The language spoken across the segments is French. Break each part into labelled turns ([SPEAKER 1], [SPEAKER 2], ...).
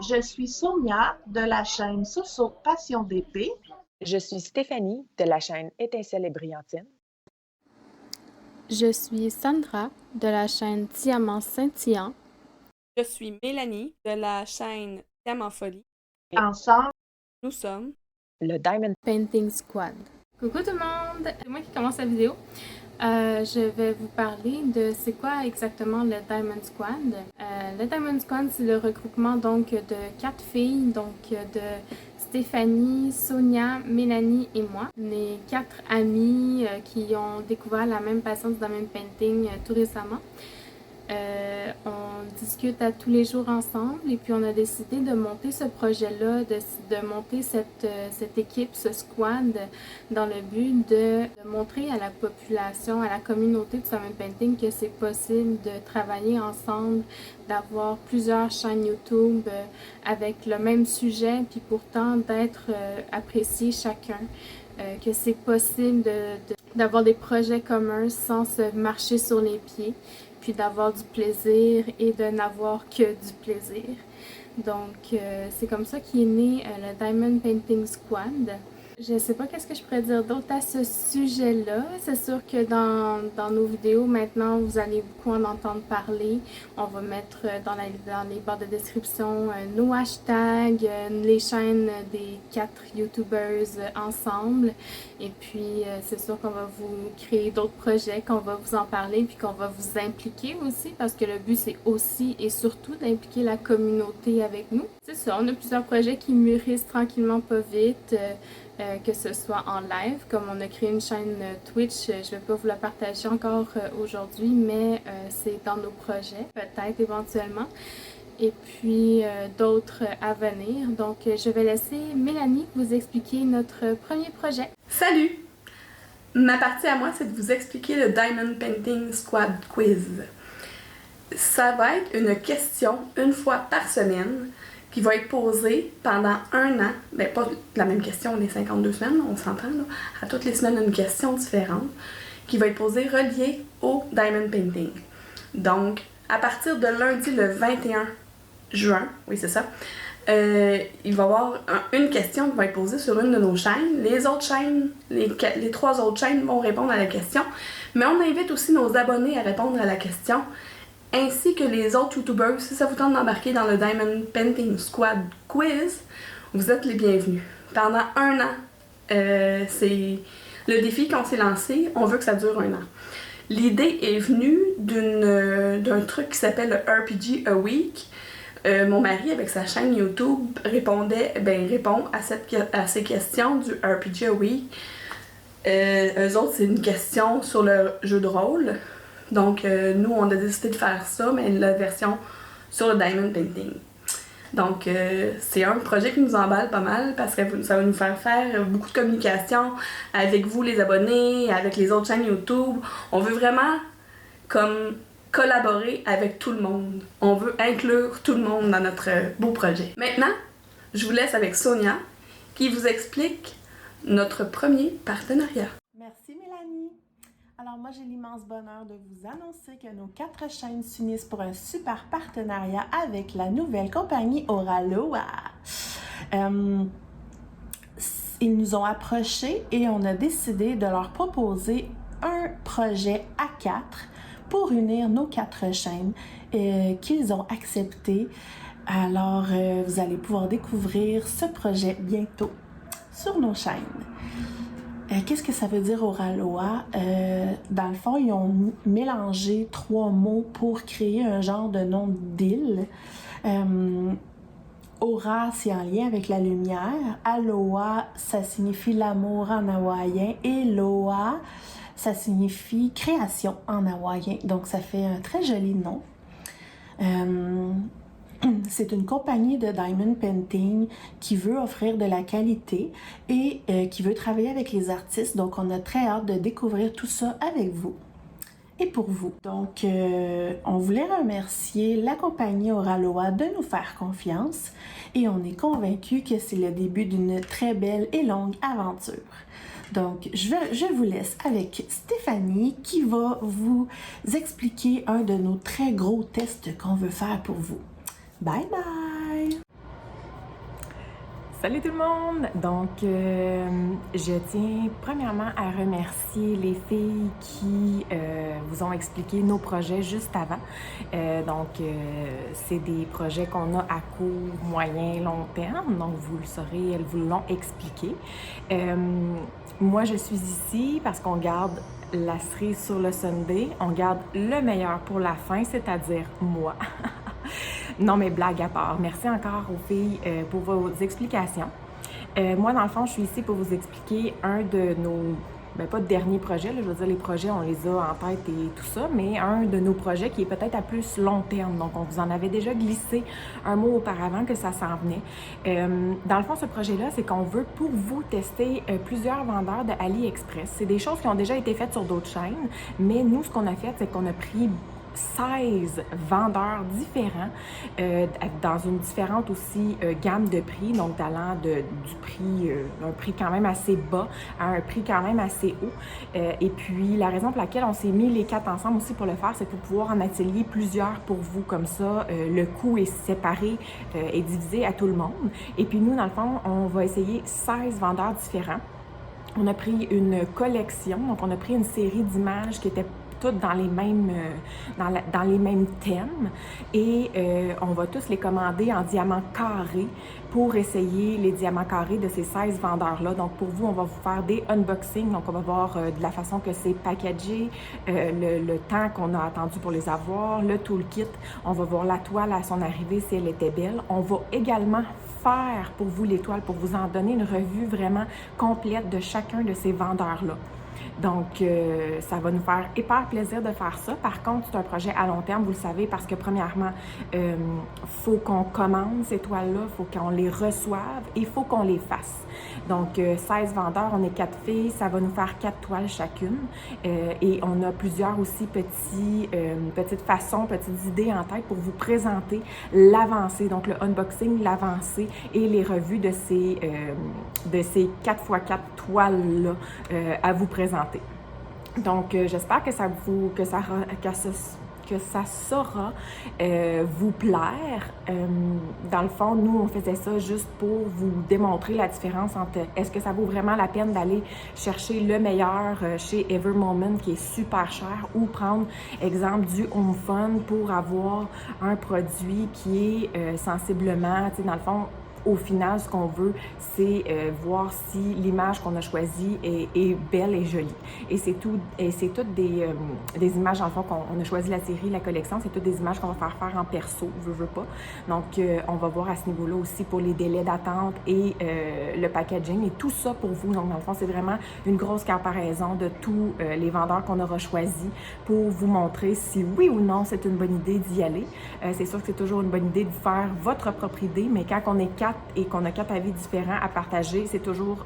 [SPEAKER 1] Je suis Sonia de la chaîne Soso Passion d'épée.
[SPEAKER 2] Je suis Stéphanie de la chaîne Étincelle et Brillantine.
[SPEAKER 3] Je suis Sandra de la chaîne Diamant Scintillant.
[SPEAKER 4] Je suis Mélanie de la chaîne Diamant Folie.
[SPEAKER 1] Ensemble,
[SPEAKER 4] Nous sommes
[SPEAKER 2] Le Diamond
[SPEAKER 3] Painting Squad. Coucou tout le monde! C'est moi qui commence la vidéo. Je vais vous parler de c'est quoi exactement le Diamond Squad. Le Diamond Squad, c'est le regroupement donc de 4 filles, donc de Stéphanie, Sonia, Mélanie et moi. On est 4 amies qui ont découvert la même passion du diamond painting tout récemment. On discute à tous les jours ensemble et puis on a décidé de monter ce projet-là, de monter cette équipe, ce squad, dans le but de montrer à la population, à la communauté du diamond painting que c'est possible de travailler ensemble, d'avoir plusieurs chaînes YouTube avec le même sujet puis pourtant d'être appréciés chacun. Que c'est possible d'avoir des projets communs sans se marcher sur les pieds, puis d'avoir du plaisir et de n'avoir que du plaisir. Donc, c'est comme ça qu'est né le Diamond Painting Squad. Je sais pas qu'est-ce que je pourrais dire d'autre à ce sujet-là. C'est sûr que dans nos vidéos, maintenant, vous allez beaucoup en entendre parler. On va mettre dans les barres de description nos hashtags, les chaînes des 4 YouTubers ensemble. Et puis, c'est sûr qu'on va vous créer d'autres projets, qu'on va vous en parler, puis qu'on va vous impliquer aussi, parce que le but, c'est aussi et surtout d'impliquer la communauté avec nous. C'est ça, on a plusieurs projets qui mûrissent tranquillement pas vite. Que ce soit en live, comme on a créé une chaîne Twitch, je ne vais pas vous la partager encore aujourd'hui, mais c'est dans nos projets, peut-être éventuellement, et puis d'autres à venir. Donc je vais laisser Mélanie vous expliquer notre premier projet.
[SPEAKER 5] Salut! Ma partie à moi, c'est de vous expliquer le Diamond Painting Squad Quiz. Ça va être une question une fois par semaine qui va être posée pendant un an. Ben, pas la même question les 52 semaines, on s'entend, là. À toutes les semaines, une question différente qui va être posée reliée au Diamond Painting. Donc, à partir de lundi le 21 juin, oui c'est ça, il va y avoir une question qui va être posée sur une de nos chaînes. Les autres chaînes, les 3 autres chaînes vont répondre à la question, mais on invite aussi nos abonnés à répondre à la question, ainsi que les autres YouTubers. Si ça vous tente d'embarquer dans le Diamond Painting Squad Quiz, vous êtes les bienvenus. Pendant un an, c'est le défi qu'on s'est lancé, on veut que ça dure un an. L'idée est venue d'un truc qui s'appelle le RPG a Week. Mon mari, avec sa chaîne YouTube, répond à ces questions du RPG a Week. Eux autres, c'est une question sur le jeu de rôle. Donc, nous, on a décidé de faire ça, mais la version sur le Diamond Painting. Donc, c'est un projet qui nous emballe pas mal parce que ça va nous faire beaucoup de communication avec vous, les abonnés, avec les autres chaînes YouTube. On veut vraiment comme collaborer avec tout le monde. On veut inclure tout le monde dans notre beau projet. Maintenant, je vous laisse avec Sonia qui vous explique notre premier partenariat.
[SPEAKER 6] Merci Mélanie. Alors moi j'ai l'immense bonheur de vous annoncer que nos 4 chaînes s'unissent pour un super partenariat avec la nouvelle compagnie Oraloa. Ils nous ont approchés et on a décidé de leur proposer un projet à 4 pour unir nos 4 chaînes qu'ils ont accepté. Alors vous allez pouvoir découvrir ce projet bientôt sur nos chaînes. Qu'est-ce que ça veut dire Oraloa? Dans le fond, ils ont mélangé 3 mots pour créer un genre de nom d'île. Aura, c'est en lien avec la lumière. Aloha, ça signifie l'amour en hawaïen. Et Loa, ça signifie création en hawaïen. Donc, ça fait un très joli nom. C'est une compagnie de diamond painting qui veut offrir de la qualité et qui veut travailler avec les artistes. Donc, on a très hâte de découvrir tout ça avec vous et pour vous. Donc, on voulait remercier la compagnie Oraloa de nous faire confiance et on est convaincus que c'est le début d'une très belle et longue aventure. Donc, je vous laisse avec Stéphanie qui va vous expliquer un de nos très gros tests qu'on veut faire pour vous. Bye bye!
[SPEAKER 7] Salut tout le monde! Donc, je tiens premièrement à remercier les filles qui vous ont expliqué nos projets juste avant. C'est des projets qu'on a à court, moyen, long terme. Donc, vous le saurez, elles vous l'ont expliqué. Moi, je suis ici parce qu'on garde la cerise sur le sundae. On garde le meilleur pour la fin, c'est-à-dire moi. Non, mais blague à part. Merci encore aux filles pour vos explications. Moi, dans le fond, je suis ici pour vous expliquer un de nos, pas de dernier projet, là, je veux dire, les projets, on les a en tête et tout ça, mais un de nos projets qui est peut-être à plus long terme. Donc, on vous en avait déjà glissé un mot auparavant que ça s'en venait. Dans le fond, ce projet-là, c'est qu'on veut pour vous tester plusieurs vendeurs de AliExpress. C'est des choses qui ont déjà été faites sur d'autres chaînes, mais nous, ce qu'on a fait, c'est qu'on a pris 16 vendeurs différents dans une différente aussi gamme de prix, donc allant du prix, un prix quand même assez bas à un prix quand même assez haut. Et puis la raison pour laquelle on s'est mis les 4 ensemble aussi pour le faire, c'est pour pouvoir en atelier plusieurs pour vous, comme ça le coût est séparé et divisé à tout le monde. Et puis nous, dans le fond, on va essayer 16 vendeurs différents. On a pris une collection, donc on a pris une série d'images qui étaient toutes dans les mêmes, dans les mêmes thèmes et on va tous les commander en diamant carré pour essayer les diamants carrés de ces 16 vendeurs-là. Donc pour vous, on va vous faire des unboxings, donc on va voir de la façon que c'est packagé, le temps qu'on a attendu pour les avoir, le toolkit, on va voir la toile à son arrivée si elle était belle. On va également faire pour vous l'étoile, pour vous en donner une revue vraiment complète de chacun de ces vendeurs-là. Donc, ça va nous faire hyper plaisir de faire ça. Par contre, c'est un projet à long terme, vous le savez, parce que premièrement, faut qu'on commande ces toiles-là, faut qu'on les reçoive et il faut qu'on les fasse. Donc, 16 vendeurs, on est 4 filles, ça va nous faire 4 toiles chacune. Et on a plusieurs aussi petites façons, petites idées en tête pour vous présenter l'avancée, donc le unboxing, l'avancée et les revues de ces 4x4 toiles-là à vous présenter. Donc, j'espère que ça saura vous plaire. Dans le fond, nous, on faisait ça juste pour vous démontrer la différence entre est-ce que ça vaut vraiment la peine d'aller chercher le meilleur chez Evermoment qui est super cher ou prendre, exemple, du Home Fun pour avoir un produit qui est sensiblement, tu sais, dans le fond, au final, ce qu'on veut, c'est voir si l'image qu'on a choisie est belle et jolie. Et c'est toutes des images, dans le fond, qu'on a choisi la série, la collection, c'est toutes des images qu'on va faire en perso, veux pas. Donc, on va voir à ce niveau-là aussi pour les délais d'attente et le packaging et tout ça pour vous. Donc, dans le fond, c'est vraiment une grosse comparaison de tous les vendeurs qu'on aura choisis pour vous montrer si oui ou non c'est une bonne idée d'y aller. C'est sûr que c'est toujours une bonne idée de faire votre propre idée, mais quand on est 4 et qu'on a 4 avis différents à partager, c'est toujours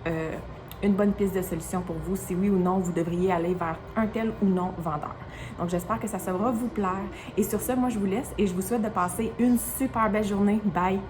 [SPEAKER 7] une bonne piste de solution pour vous, si oui ou non vous devriez aller vers un tel ou non vendeur. Donc j'espère que ça saura vous plaire. Et sur ce, moi je vous laisse et je vous souhaite de passer une super belle journée. Bye!